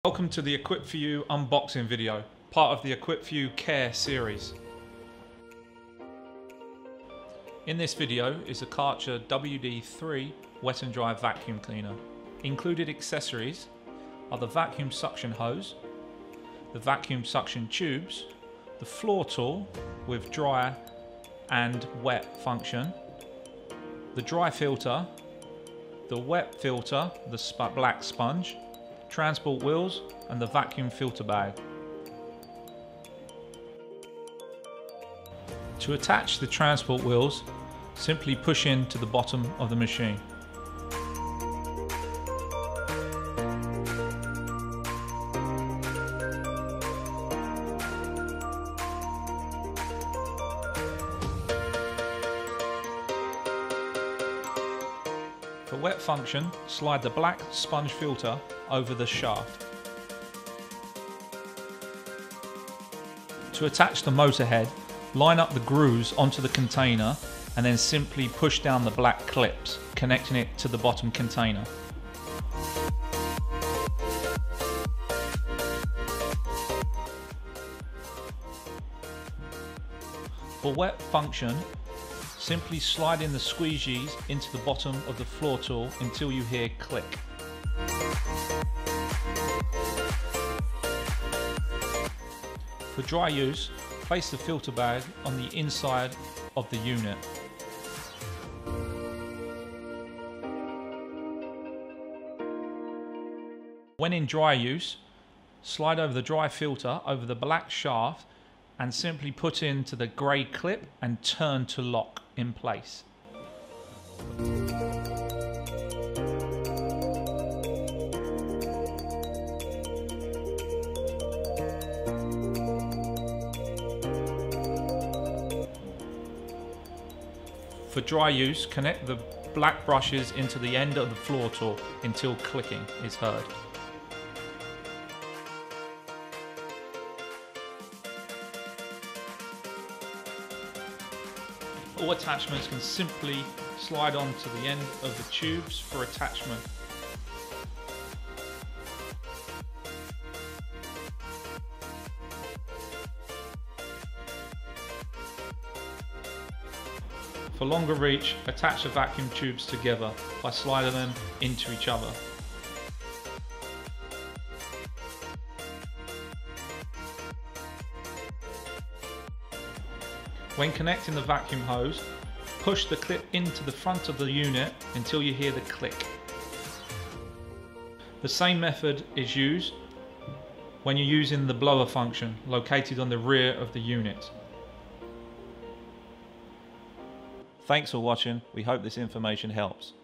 Welcome to the Equip4you unboxing video, part of the Equip4you CARE series. In this video is a Karcher WD-3 wet and dry vacuum cleaner. Included accessories are the vacuum suction hose, the vacuum suction tubes, the floor tool with dry and wet function, the dry filter, the wet filter, the black sponge, transport wheels and the vacuum filter bag. To attach the transport wheels, simply push into the bottom of the machine. For wet function, slide the black sponge filter over the shaft. To attach the motor head, line up the grooves onto the container and then simply push down the black clips, connecting it to the bottom container. For wet function, simply slide in the squeegees into the bottom of the floor tool until you hear click. For dry use, place the filter bag on the inside of the unit. When in dry use, slide over the dry filter over the black shaft and simply put into the grey clip and turn to lock in place. For dry use, connect the black brushes into the end of the floor tool until clicking is heard. All attachments can simply slide onto the end of the tubes for attachment. For longer reach, attach the vacuum tubes together by sliding them into each other. When connecting the vacuum hose, push the clip into the front of the unit until you hear the click. The same method is used when you're using the blower function located on the rear of the unit. Thanks for watching. We hope this information helps.